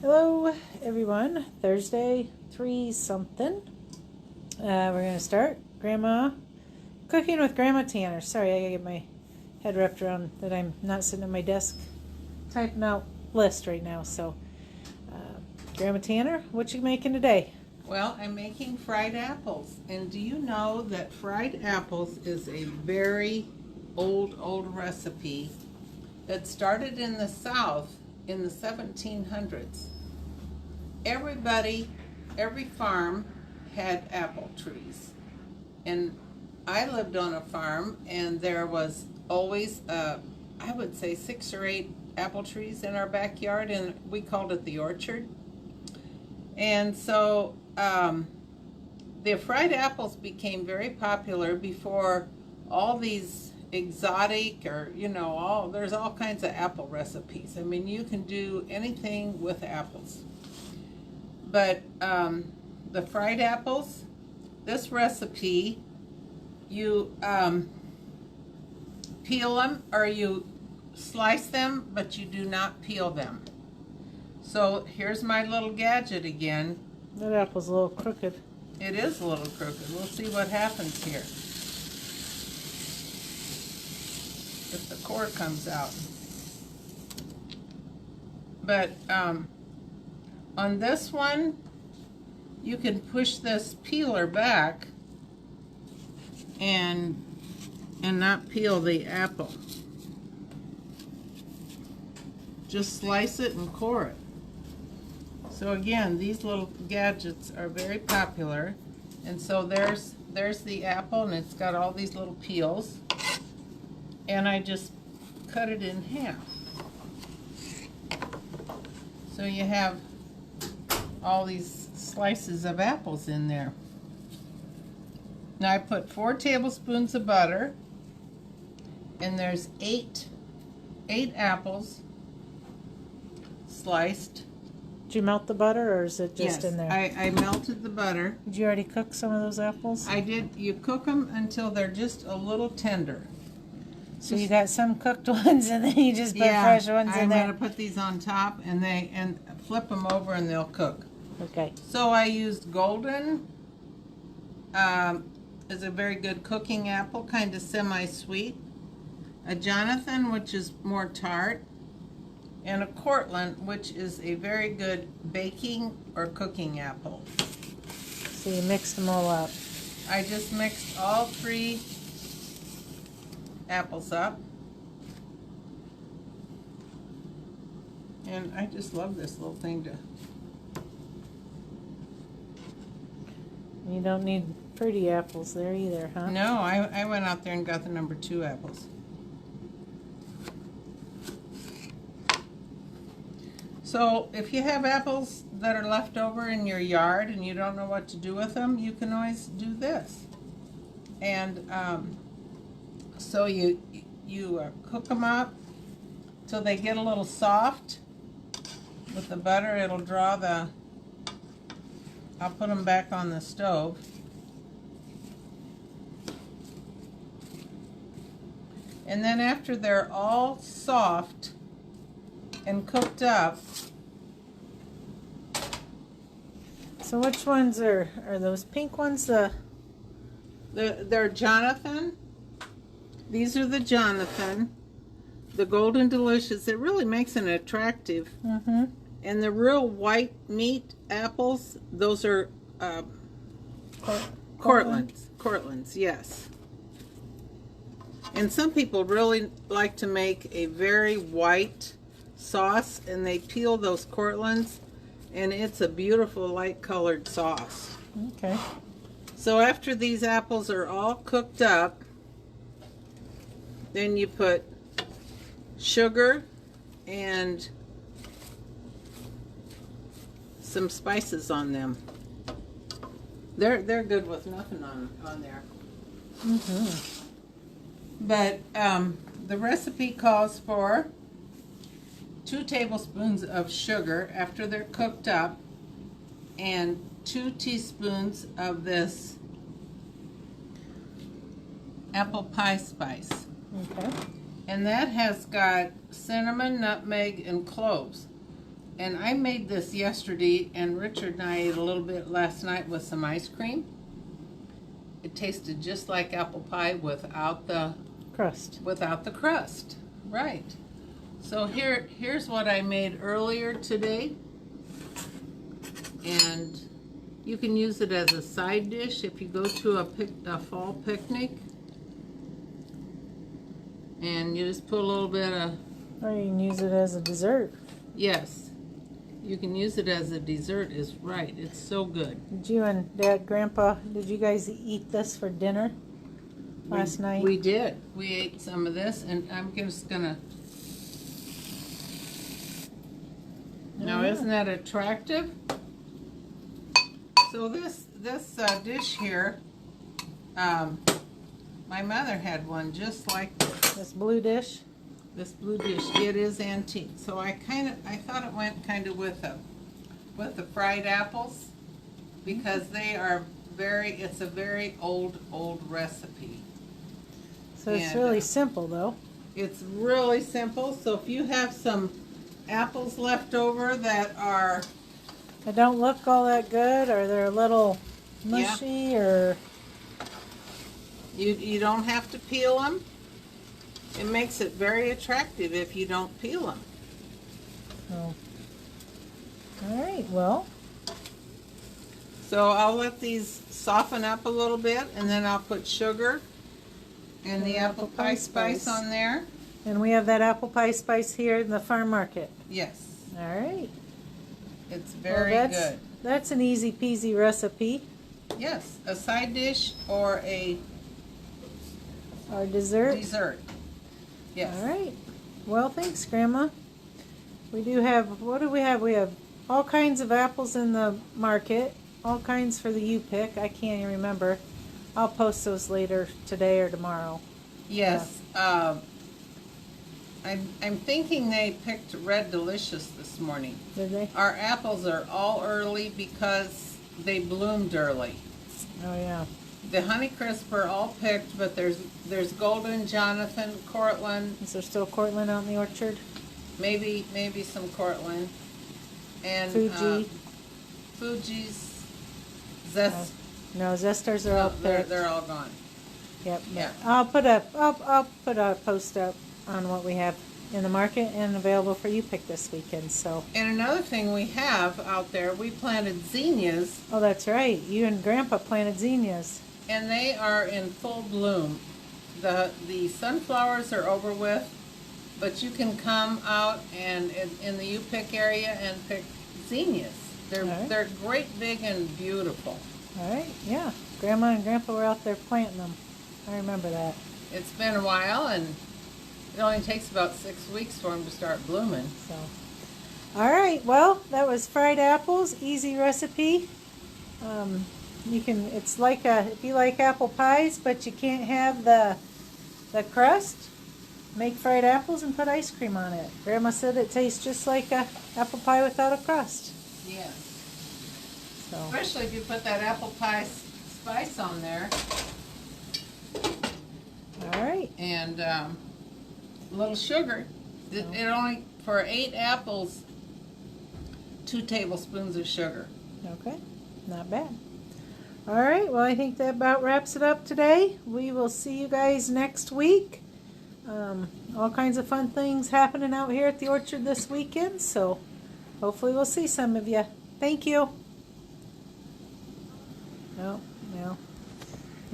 Hello everyone, Thursday 3 something. We're going to start cooking with Grandma Tanner. Sorry, I gotta get my head wrapped around that I'm not sitting at my desk typing out list right now. So Grandma Tanner, what you making today? Well, I'm making fried apples. And do you know that fried apples is a very old recipe that started in the South in the 1700s? Every farm had apple trees. And I lived on a farm, and there was always, I would say, 6 or 8 apple trees in our backyard, and we called it the orchard. And so the fried apples became very popular before all these exotic there's all kinds of apple recipes. I mean, you can do anything with apples. But the fried apples, this recipe, you peel them or you slice them, but you do not peel them. So here's my little gadget again. That apple's a little crooked. It is a little crooked. We'll see what happens here. If the core comes out. But on this one, you can push this peeler back and not peel the apple. Just slice it and core it. So again, these little gadgets are very popular. And so there's the apple, and it's got all these little peels. And I just cut it in half. So you have all these slices of apples in there. Now I put 4 tablespoons of butter, and there's 8 apples sliced. Did you melt the butter or is it just Yes, in there? I melted the butter. Did you already cook some of those apples? I did. You cook them until they're just a little tender. So you got some cooked ones and then you just put fresh ones in there? I'm going to put these on top and flip them over and they'll cook. Okay. So I used Golden. Is a very good cooking apple, kind of semi-sweet. A Jonathan, which is more tart. And a Cortland, which is a very good baking or cooking apple. So you mixed them all up. I just mixed all 3 apples up. And I just love this little thing to... You don't need pretty apples there either, huh? No, I went out there and got the number 2 apples. So if you have apples that are left over in your yard and you don't know what to do with them, you can always do this. And so you cook them up till they get a little soft. With the butter, it'll draw the... I'll put them back on the stove. And then after they're all soft and cooked up. So which ones are those pink ones? They're Jonathan. These are the Jonathan. The Golden Delicious. It really makes it attractive. Mm-hmm. And the real white meat apples, those are Cortlands. Cortlands, yes. And some people really like to make a very white sauce, and they peel those Cortlands, and it's a beautiful light colored sauce. Okay. So after these apples are all cooked up, then you put sugar and some spices on them. They're good with nothing on there. Mm-hmm. But the recipe calls for 2 tablespoons of sugar after they're cooked up, and 2 teaspoons of this apple pie spice. Okay. And that has got cinnamon, nutmeg, and cloves. And I made this yesterday, and Richard and I ate a little bit last night with some ice cream. It tasted just like apple pie without the Crust. crust. Right. So here's what I made earlier today. And you can use it as a side dish if you go to a fall picnic. And you just put a little bit of... Or you can use it as a dessert. Yes. You can use it as a dessert, is right. It's so good. Did you and Dad, Grandpa, did you guys eat this for dinner last night? We did. We ate some of this, and I'm just gonna... Now, isn't that attractive? So this dish here, my mother had one just like this. This blue dish? This blue dish, it is antique. So I thought it went kind of with the fried apples, because they are it's a very old recipe. So it's And, really simple though. It's really simple. So if you have some apples left over that are... They don't look all that good, or they're a little mushy, or... You don't have to peel them. It makes it very attractive if you don't peel them. Oh. All right, well, So I'll let these soften up a little bit, and then I'll put sugar and the apple pie spice on there. and we have that apple pie spice here in the farm market. Yes, All right. it's Well, very good. That's an easy peasy recipe. Yes, a side dish or a Our dessert. dessert. Yes. All right. Well, thanks, Grandma. We do have, what do we have? We have all kinds of apples in the market, all kinds for the U-Pick. I can't even remember. I'll post those later today or tomorrow. Yes. I'm thinking they picked Red Delicious this morning. Did they? Our apples are all early because they bloomed early. Oh, yeah. The Honeycrisp are all picked, but there's Golden, Jonathan, Cortland, Is there still Cortland out in the orchard? maybe some Cortland, and Fuji? Fuji's, Zest. No, Zesters are all picked. they're all gone. Yep. Yeah. I'll put a post up on what we have in the market and available for U-Pick this weekend. So. And another thing we have out there, we planted zinnias, Oh, that's right. You and Grandpa planted zinnias. and they are in full bloom. The sunflowers are over with, but you can come out and in the U-Pick area and pick zinnias. All right. They're great, big, and beautiful. All right. Yeah. Grandma and Grandpa were out there planting them. I remember that. It's been a while, and it only takes about 6 weeks for them to start blooming. So. All right. Well, that was fried apples. Easy recipe. You can. It's like if you like apple pies, but you can't have the crust. Make fried apples and put ice cream on it. Grandma said it tastes just like a apple pie without a crust. Yes. So. Especially if you put that apple pie spice on there, All right. and a little sugar. It only, for 8 apples, 2 tablespoons of sugar. Okay. Not bad. All right. Well, I think that about wraps it up today. We will see you guys next week. All kinds of fun things happening out here at the orchard this weekend. So hopefully we'll see some of you. Thank you. No.